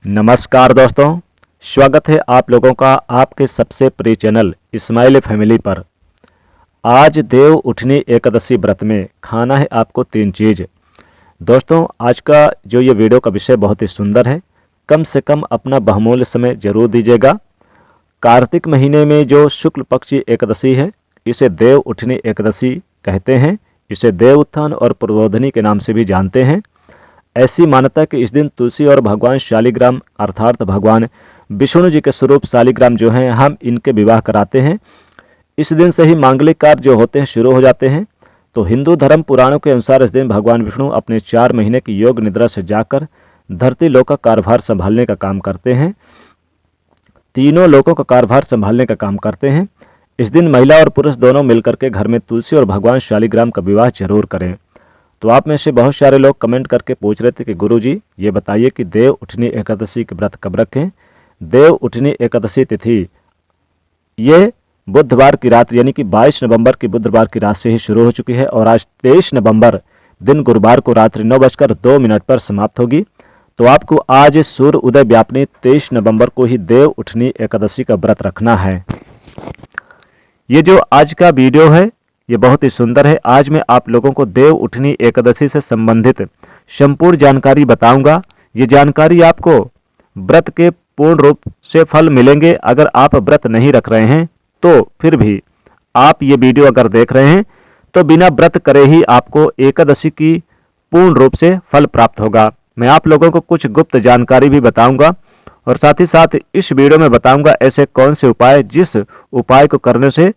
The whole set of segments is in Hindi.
नमस्कार दोस्तों, स्वागत है आप लोगों का आपके सबसे प्रिय चैनल इस्माइल फैमिली पर। आज देव उठनी एकादशी व्रत में खाना है आपको 3 चीज़। दोस्तों, आज का जो ये वीडियो का विषय बहुत ही सुंदर है। कम से कम अपना बहुमूल्य समय जरूर दीजिएगा। कार्तिक महीने में जो शुक्ल पक्षी एकादशी है, इसे देव उठनी एकादशी कहते हैं। इसे देव उत्थान और प्रबोधनी के नाम से भी जानते हैं। ऐसी मान्यता कि इस दिन तुलसी और भगवान शालिग्राम अर्थात भगवान विष्णु जी के स्वरूप शालिग्राम जो हैं, हम इनके विवाह कराते हैं। इस दिन से ही मांगलिक कार्य जो होते हैं शुरू हो जाते हैं। तो हिंदू धर्म पुराणों के अनुसार इस दिन भगवान विष्णु अपने 4 महीने की योग निद्रा से जाकर धरती लोक का कार्यभार संभालने का काम करते हैं। तीनों लोकों का कार्यभार संभालने का काम करते हैं। इस दिन महिला और पुरुष दोनों मिलकर के घर में तुलसी और भगवान शालिग्राम का विवाह जरूर करें। तो आप में से बहुत सारे लोग कमेंट करके पूछ रहे थे कि गुरुजी ये बताइए कि देव उठनी एकादशी के व्रत कब रखें। देव उठनी एकादशी तिथि ये बुधवार की रात यानी कि 22 नवंबर की बुधवार की रात से ही शुरू हो चुकी है और आज 23 नवंबर दिन गुरुवार को रात्रि 9:02 पर समाप्त होगी। तो आपको आज सूर्य उदय व्यापनी 23 नवंबर को ही देव उठनी एकादशी का व्रत रखना है। ये जो आज का वीडियो है ये बहुत ही सुंदर है। आज मैं आप लोगों को देव उठनी एकादशी से संबंधित संपूर्ण जानकारी बताऊंगा। ये जानकारी आपको व्रत के पूर्ण रूप से फल मिलेंगे। अगर आप व्रत नहीं रख रहे हैं तो फिर भी आप ये वीडियो अगर देख रहे हैं तो बिना व्रत करे ही आपको एकादशी की पूर्ण रूप से फल प्राप्त होगा। मैं आप लोगों को कुछ गुप्त जानकारी भी बताऊंगा और साथ ही साथ इस वीडियो में बताऊंगा ऐसे कौन से उपाय जिस उपाय को करने से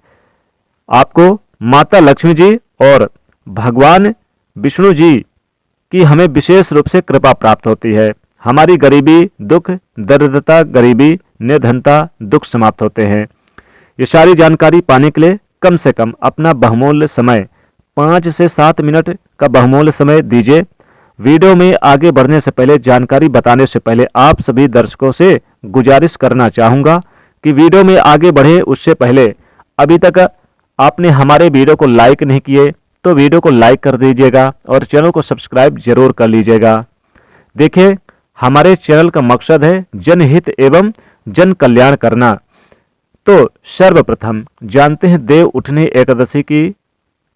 आपको माता लक्ष्मी जी और भगवान विष्णु जी की हमें विशेष रूप से कृपा प्राप्त होती है। हमारी गरीबी, दुख, दरिद्रता, गरीबी, निर्धनता, दुख समाप्त होते हैं। ये सारी जानकारी पाने के लिए कम से कम अपना बहुमूल्य समय 5 से 7 मिनट का बहुमूल्य समय दीजिए। वीडियो में आगे बढ़ने से पहले, जानकारी बताने से पहले आप सभी दर्शकों से गुजारिश करना चाहूँगा कि वीडियो में आगे बढ़े उससे पहले अभी तक आपने हमारे वीडियो को लाइक नहीं किए तो वीडियो को लाइक कर दीजिएगा और चैनल को सब्सक्राइब जरूर कर लीजिएगा। देखिए, हमारे चैनल का मकसद है जनहित एवं जन कल्याण करना। तो सर्वप्रथम जानते हैं देव उठनी एकादशी की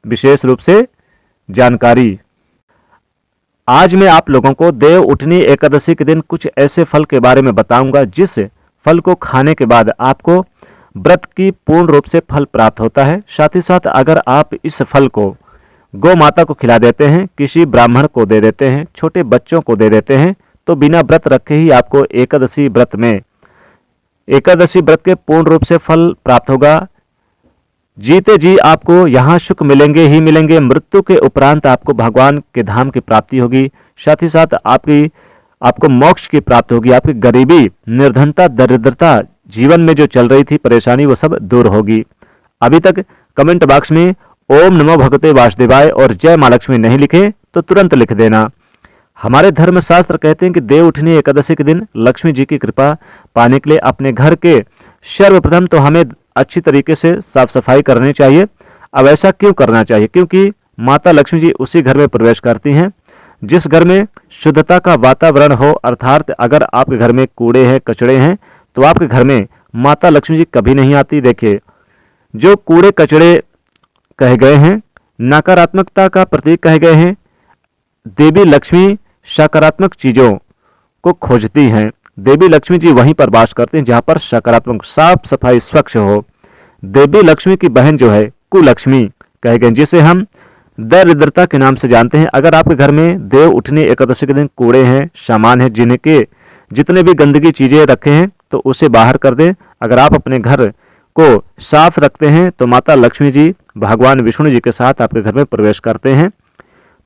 विशेष रूप से जानकारी। आज मैं आप लोगों को देव उठनी एकादशी के दिन कुछ ऐसे फल के बारे में बताऊंगा जिस फल को खाने के बाद आपको व्रत की पूर्ण रूप से फल प्राप्त होता है। साथ ही साथ अगर आप इस फल को गौ माता को खिला देते हैं, किसी ब्राह्मण को दे देते हैं, छोटे बच्चों को दे देते हैं तो बिना व्रत रखे ही आपको एकादशी व्रत के पूर्ण रूप से फल प्राप्त होगा। जीते जी आपको यहाँ सुख मिलेंगे ही मिलेंगे। मृत्यु के उपरांत आपको भगवान के धाम की प्राप्ति होगी। साथ ही साथ आपको मोक्ष की प्राप्ति होगी। आपकी गरीबी, निर्धनता, दरिद्रता, जीवन में जो चल रही थी परेशानी, वो सब दूर होगी। अभी तक कमेंट बॉक्स में ओम नमो भगवते वासुदेवाय और जय मां लक्ष्मी नहीं लिखे तो तुरंत लिख देना। हमारे धर्म शास्त्र कहते हैं कि देव उठनी एकादशी के दिन लक्ष्मी जी की कृपा पाने के लिए अपने घर के सर्वप्रथम तो हमें अच्छी तरीके से साफ सफाई करनी चाहिए। अब ऐसा क्यों करना चाहिए? क्योंकि माता लक्ष्मी जी उसी घर में प्रवेश करती हैं जिस घर में शुद्धता का वातावरण हो। अर्थात अगर आपके घर में कूड़े हैं, कचड़े हैं तो आपके घर में माता लक्ष्मी जी कभी नहीं आती। देखिए, जो कूड़े कचड़े कहे गए हैं, नकारात्मकता का प्रतीक कहे गए हैं। देवी लक्ष्मी सकारात्मक चीजों को खोजती हैं। देवी लक्ष्मी जी वहीं पर वास करते हैं जहां पर सकारात्मक, साफ सफाई, स्वच्छ हो। देवी लक्ष्मी की बहन जो है कुलक्ष्मी कहे गए, जिसे हम दरिद्रता के नाम से जानते हैं। अगर आपके घर में देव उठनी एकादशी के दिन कूड़े हैं, सामान है, जिनके जितने भी गंदगी चीजें रखे हैं तो उसे बाहर कर दें। अगर आप अपने घर को साफ रखते हैं तो माता लक्ष्मी जी भगवान विष्णु जी के साथ आपके घर में प्रवेश करते हैं।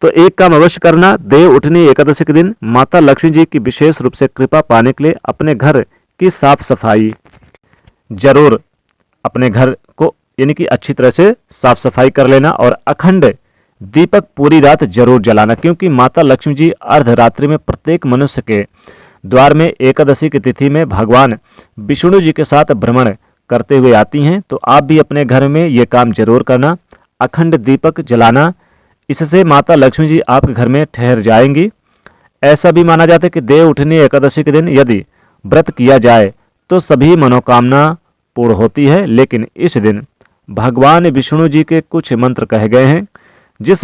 तो एक काम अवश्य करना, देव उठनी एकादशी के दिन माता लक्ष्मी जी की विशेष रूप से कृपा पाने के लिए अपने घर की साफ सफाई जरूर, अपने घर को यानी कि अच्छी तरह से साफ सफाई कर लेना और अखंड दीपक पूरी रात जरूर जलाना। क्योंकि माता लक्ष्मी जी अर्धरात्रि में प्रत्येक मनुष्य के द्वार में एकादशी की तिथि में भगवान विष्णु जी के साथ भ्रमण करते हुए आती हैं। तो आप भी अपने घर में ये काम जरूर करना, अखंड दीपक जलाना। इससे माता लक्ष्मी जी आपके घर में ठहर जाएंगी। ऐसा भी माना जाता है कि देव उठनी एकादशी के दिन यदि व्रत किया जाए तो सभी मनोकामना पूर्ण होती है। लेकिन इस दिन भगवान विष्णु जी के कुछ मंत्र कहे गए हैं। जिस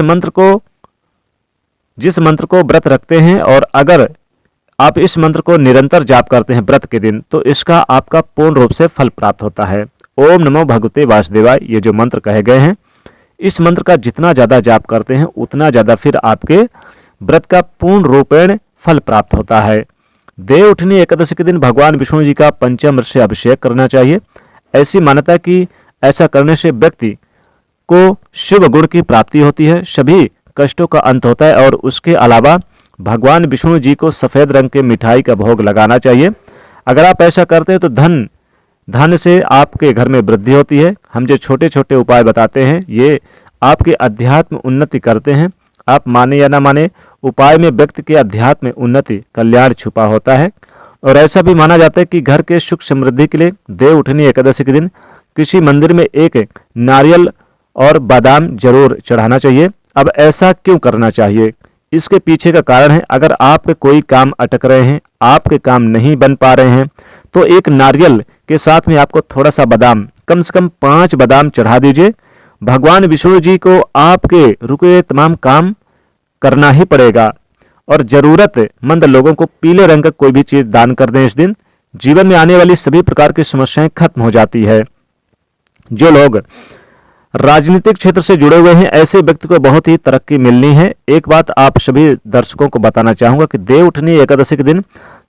मंत्र को व्रत रखते हैं और अगर आप इस मंत्र को निरंतर जाप करते हैं व्रत के दिन, तो इसका आपका पूर्ण रूप से फल प्राप्त होता है। ओम नमो भगवते वासुदेवाय, ये जो मंत्र कहे गए हैं, इस मंत्र का जितना ज़्यादा जाप करते हैं उतना ज़्यादा फिर आपके व्रत का पूर्ण रूपेण फल प्राप्त होता है। देव उठनी एकादशी के दिन भगवान विष्णु जी का पंचामृत से अभिषेक करना चाहिए। ऐसी मान्यता कि ऐसा करने से व्यक्ति को शुभ गुण की प्राप्ति होती है, सभी कष्टों का अंत होता है। और उसके अलावा भगवान विष्णु जी को सफ़ेद रंग के मिठाई का भोग लगाना चाहिए। अगर आप ऐसा करते हैं तो धन से आपके घर में वृद्धि होती है। हम जो छोटे छोटे उपाय बताते हैं ये आपके अध्यात्म उन्नति करते हैं। आप माने या ना माने, उपाय में व्यक्ति के अध्यात्म उन्नति कल्याण छुपा होता है। और ऐसा भी माना जाता है कि घर के सुख समृद्धि के लिए देव उठनी एकादशी के दिन किसी मंदिर में एक नारियल और बादाम जरूर चढ़ाना चाहिए। अब ऐसा क्यों करना चाहिए, इसके पीछे का कारण है, अगर आपके कोई काम अटक रहे हैं, आपके काम नहीं बन पा रहे हैं, तो एक नारियल के साथ में आपको थोड़ा सा बादाम, कम से कम 5 बादाम चढ़ा दीजिए। भगवान विष्णु जी को आपके रुके तमाम काम करना ही पड़ेगा। और जरूरतमंद लोगों को पीले रंग का कोई भी चीज दान कर दें। इस दिन जीवन में आने वाली सभी प्रकार की समस्याएं खत्म हो जाती है। जो लोग राजनीतिक क्षेत्र से जुड़े हुए हैं, ऐसे व्यक्ति को बहुत ही तरक्की मिलनी है। एक बात आप सभी दर्शकों को बताना चाहूंगा कि देव उठनी एकादशी के दिन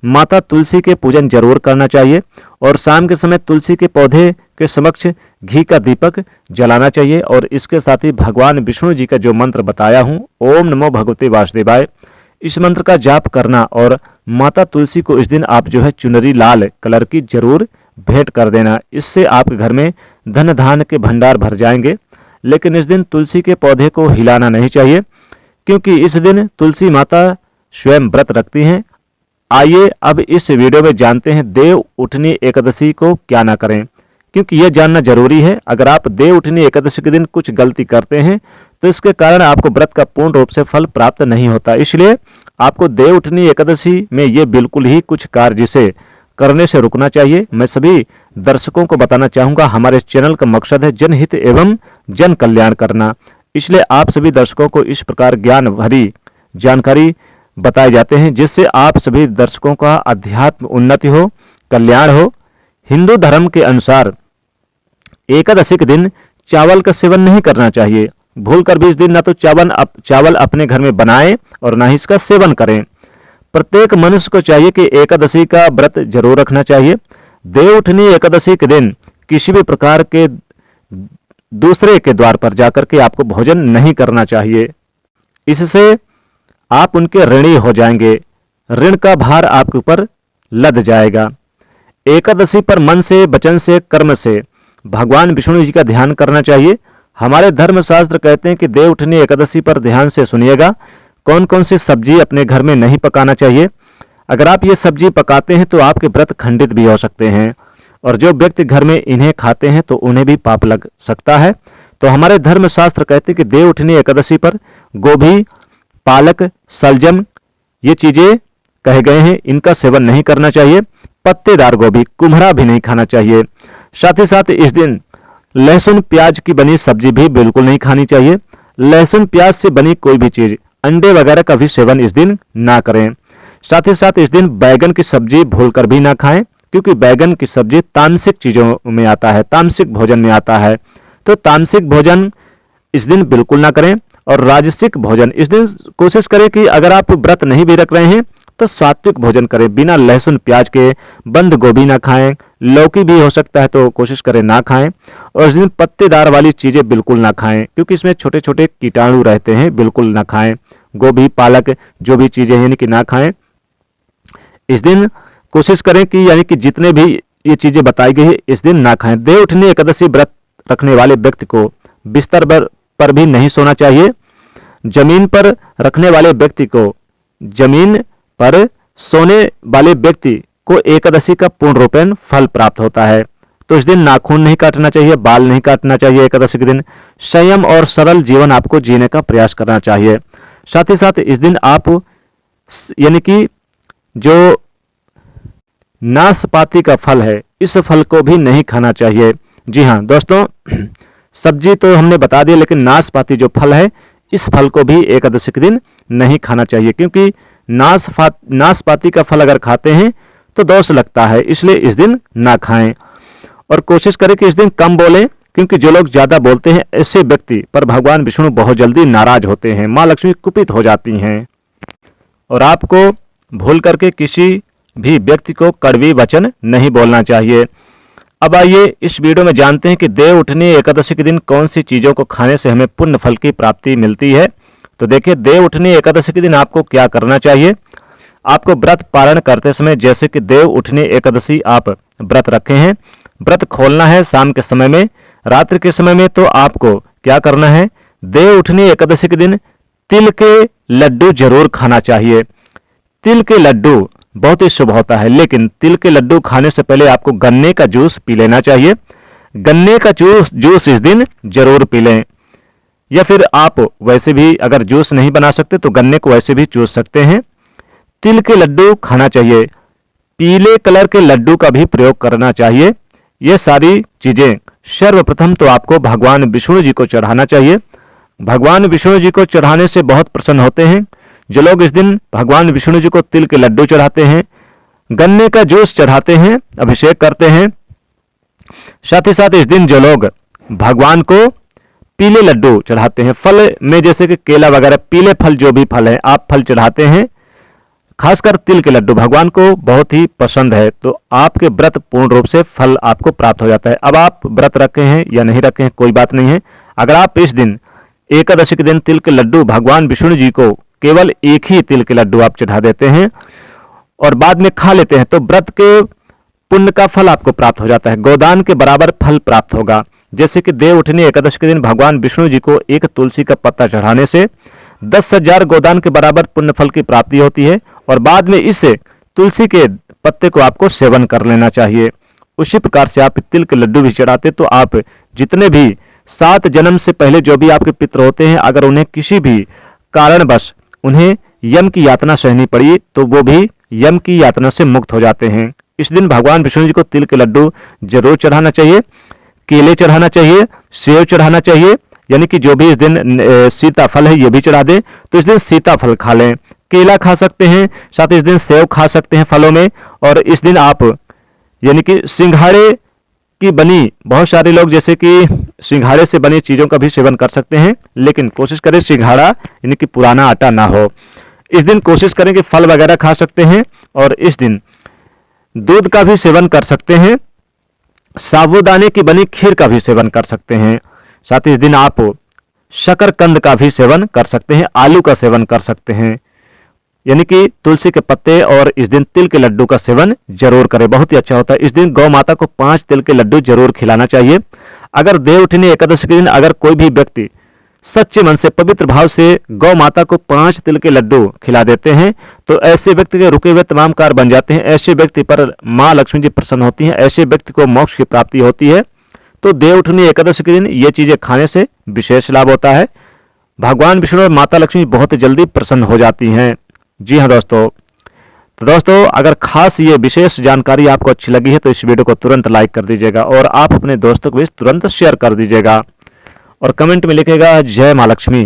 माता तुलसी के पूजन जरूर करना चाहिए और शाम के समय तुलसी के पौधे के समक्ष घी का दीपक जलाना चाहिए। और इसके साथ ही भगवान विष्णु जी का जो मंत्र बताया हूँ, ओम नमो भगवते वासुदेवाय, इस मंत्र का जाप करना और माता तुलसी को इस दिन आप जो है चुनरी लाल कलर की जरूर भेंट कर देना। इससे आपके घर में धन धान्य के भंडार भर जाएंगे। लेकिन इस दिन तुलसी के पौधे को हिलाना नहीं चाहिए, क्योंकि इस दिन तुलसी माता स्वयं व्रत रखती हैं। आइए अब इस वीडियो में जानते हैं देव उठनी एकादशी को क्या ना करें, क्योंकि यह जानना जरूरी है। अगर आप देव उठनी एकादशी के दिन कुछ गलती करते हैं तो इसके कारण आपको व्रत का पूर्ण रूप से फल प्राप्त नहीं होता। इसलिए आपको देव उठनी एकादशी में ये बिल्कुल ही कुछ कार्य जिसे करने से रुकना चाहिए। मैं सभी दर्शकों को बताना चाहूंगा, हमारे चैनल का मकसद है जनहित एवं जन कल्याण करना। इसलिए आप सभी दर्शकों को इस प्रकार ज्ञान भरी जानकारी बताए जाते हैं, जिससे आप सभी दर्शकों का अध्यात्म उन्नति हो, कल्याण हो। हिंदू धर्म के अनुसार एकादशी के दिन चावल का सेवन नहीं करना चाहिए। भूलकर भी इस दिन ना तो चावल अपने घर में बनाएं और ना ही इसका सेवन करें। प्रत्येक मनुष्य को चाहिए कि एकादशी का व्रत जरूर रखना चाहिए। देव उठनी एकादशी के दिन किसी भी प्रकार के दूसरे के द्वार पर जाकर के आपको भोजन नहीं करना चाहिए। इससे आप उनके ऋणी हो जाएंगे, ऋण का भार आपके ऊपर लद जाएगा। एकादशी पर मन से, वचन से, कर्म से भगवान विष्णु जी का ध्यान करना चाहिए। हमारे धर्मशास्त्र कहते हैं कि देव उठनी एकादशी पर ध्यान से सुनिएगा कौन कौन सी सब्जी अपने घर में नहीं पकाना चाहिए। अगर आप ये सब्जी पकाते हैं तो आपके व्रत खंडित भी हो सकते हैं, और जो व्यक्ति घर में इन्हें खाते हैं तो उन्हें भी पाप लग सकता है। तो हमारे धर्मशास्त्र कहते हैं कि देव उठनी एकादशी पर गोभी, पालक, सलजम ये चीजें कहे गए हैं, इनका सेवन नहीं करना चाहिए। पत्तेदार गोभी, कुम्हड़ा भी नहीं खाना चाहिए। साथ ही साथ इस दिन लहसुन प्याज की बनी सब्जी भी बिल्कुल नहीं खानी चाहिए। लहसुन प्याज से बनी कोई भी चीज, अंडे वगैरह का भी सेवन इस दिन ना करें। साथ ही साथ इस दिन बैगन की सब्जी भूलकर भी ना खाएं, क्योंकि बैगन की सब्जी तामसिक चीजों में आता है, तामसिक भोजन में आता है। तो तामसिक भोजन इस दिन बिल्कुल ना करें। और राजसिक भोजन इस दिन कोशिश करें कि अगर आप व्रत नहीं भी रख रहे हैं तो सात्विक भोजन करें, बिना लहसुन प्याज के। बंद गोभी ना खाएं, लौकी भी हो सकता है तो कोशिश करें ना खाएं। और इस दिन पत्तेदार वाली चीजें बिल्कुल ना खाएं, क्योंकि इसमें छोटे छोटे कीटाणु रहते हैं, बिल्कुल ना खाएं। गोभी, पालक जो भी चीजें हैं कि ना खाएं। इस दिन कोशिश करें कि यानी कि जितने भी ये चीजें बताई गई है इस दिन ना खाएं। देव उठनी एकादशी व्रत रखने वाले व्यक्ति को बिस्तर पर भी नहीं सोना चाहिए। जमीन पर रखने वाले व्यक्ति को, जमीन पर सोने वाले व्यक्ति को एकादशी का पूर्ण रूपेण फल प्राप्त होता है। तो इस दिन नाखून नहीं काटना चाहिए, बाल नहीं काटना चाहिए। एकादशी के दिन संयम और सरल जीवन आपको जीने का प्रयास करना चाहिए। साथ ही साथ इस दिन आप यानी कि जो नाशपाती का फल है, इस फल को भी नहीं खाना चाहिए। जी हाँ दोस्तों, सब्जी तो हमने बता दिया, लेकिन नाशपाती जो फल है, इस फल को भी एकादशी के दिन नहीं खाना चाहिए, क्योंकि नाशपाती का फल अगर खाते हैं तो दोष लगता है, इसलिए इस दिन ना खाएं। और कोशिश करें कि इस दिन कम बोलें, क्योंकि जो लोग ज़्यादा बोलते हैं ऐसे व्यक्ति पर भगवान विष्णु बहुत जल्दी नाराज होते हैं, माँ लक्ष्मी कुपित हो जाती हैं। और आपको भूल करके किसी भी व्यक्ति को कड़वी वचन नहीं बोलना चाहिए। अब आइए इस वीडियो में जानते हैं कि देव उठनी एकादशी के दिन कौन सी चीज़ों को खाने से हमें पुण्य फल की प्राप्ति मिलती है। तो देखिए, देव उठनी एकादशी के दिन आपको क्या करना चाहिए। आपको व्रत पारण करते समय, जैसे कि देव उठनी एकादशी आप व्रत रखे हैं, व्रत खोलना है शाम के समय में, रात्रि के समय में, तो आपको क्या करना है, देव उठनी एकादशी के दिन तिल के लड्डू जरूर खाना चाहिए। तिल के लड्डू बहुत ही शुभ होता है, लेकिन तिल के लड्डू खाने से पहले आपको गन्ने का जूस पी लेना चाहिए। गन्ने का जूस इस दिन जरूर पी लें, या फिर आप वैसे भी अगर जूस नहीं बना सकते तो गन्ने को वैसे भी चूस सकते हैं। तिल के लड्डू खाना चाहिए, पीले कलर के लड्डू का भी प्रयोग करना चाहिए। ये सारी चीजें सर्वप्रथम तो आपको भगवान विष्णु जी को चढ़ाना चाहिए। भगवान विष्णु जी को चढ़ाने से बहुत प्रसन्न होते हैं। जो लोग इस दिन भगवान विष्णु जी को तिल के लड्डू चढ़ाते हैं, गन्ने का जूस चढ़ाते हैं, अभिषेक करते हैं, साथ ही साथ इस दिन जो लोग भगवान को पीले लड्डू चढ़ाते हैं, फल में जैसे कि केला वगैरह पीले फल जो भी फल है आप फल चढ़ाते हैं, खासकर तिल के लड्डू भगवान को बहुत ही पसंद है, तो आपके व्रत पूर्ण रूप से फल आपको प्राप्त हो जाता है। अब आप व्रत रखे हैं या नहीं रखे हैं कोई बात नहीं है। अगर आप इस दिन एकादशी के दिन तिल के लड्डू भगवान विष्णु जी को केवल एक ही तिल के लड्डू आप चढ़ा देते हैं और बाद में खा लेते हैं, तो व्रत के पुण्य का फल आपको प्राप्त हो जाता है, गोदान के बराबर फल प्राप्त होगा। जैसे कि देव उठनी एकादशी के दिन भगवान विष्णु जी को एक तुलसी का पत्ता चढ़ाने से 10,000 गोदान के बराबर पुण्य फल की प्राप्ति होती है, और बाद में इस तुलसी के पत्ते को आपको सेवन कर लेना चाहिए। उसी प्रकार से आप तिल के लड्डू भी चढ़ाते तो आप जितने भी 7 जन्म से पहले जो भी आपके पितर होते हैं, अगर उन्हें किसी भी कारणवश उन्हें यम की यातना सहनी पड़ी तो वो भी यम की यातना से मुक्त हो जाते हैं। इस दिन भगवान विष्णु जी को तिल के लड्डू जरूर चढ़ाना चाहिए, केले चढ़ाना चाहिए, सेव चढ़ाना चाहिए, यानी कि जो भी इस दिन सीताफल है ये भी चढ़ा दें, तो इस दिन सीताफल खा लें, केला खा सकते हैं, साथ ही इस दिन सेव खा सकते हैं फलों में। और इस दिन आप यानी कि सिंघाड़े की बनी, बहुत सारे लोग जैसे कि सिंघाड़े से बनी चीज़ों का भी सेवन कर सकते हैं, लेकिन कोशिश करें सिंघाड़ा यानी कि पुराना आटा ना हो। इस दिन कोशिश करें कि फल वगैरह खा सकते हैं, और इस दिन दूध का भी सेवन कर सकते हैं, साबूदाने की बनी खीर का भी सेवन कर सकते हैं, साथ ही इस दिन आप शकरकंद का भी सेवन कर सकते हैं, आलू का सेवन कर सकते हैं, यानी कि तुलसी के पत्ते, और इस दिन तिल के लड्डू का सेवन जरूर करें, बहुत ही अच्छा होता है। इस दिन गौ माता को 5 तिल के लड्डू जरूर खिलाना चाहिए। अगर देव उठनी एकादशी के दिन अगर कोई भी व्यक्ति सच्चे मन से पवित्र भाव से गौ माता को 5 तिल के लड्डू खिला देते हैं, तो ऐसे व्यक्ति के रुके हुए तमाम कार्य बन जाते हैं, ऐसे व्यक्ति पर माँ लक्ष्मी जी प्रसन्न होती हैं, ऐसे व्यक्ति को मोक्ष की प्राप्ति होती है। तो देव उठनी एकादशी के दिन ये चीजें खाने से विशेष लाभ होता है। भगवान विष्णु और माता लक्ष्मी बहुत जल्दी प्रसन्न हो जाती हैं। जी हाँ दोस्तों, तो दोस्तों अगर खास ये विशेष जानकारी आपको अच्छी लगी है तो इस वीडियो को तुरंत लाइक कर दीजिएगा, और आप अपने दोस्तों को भी तुरंत शेयर कर दीजिएगा, और कमेंट में लिखेगा जय माँ लक्ष्मी।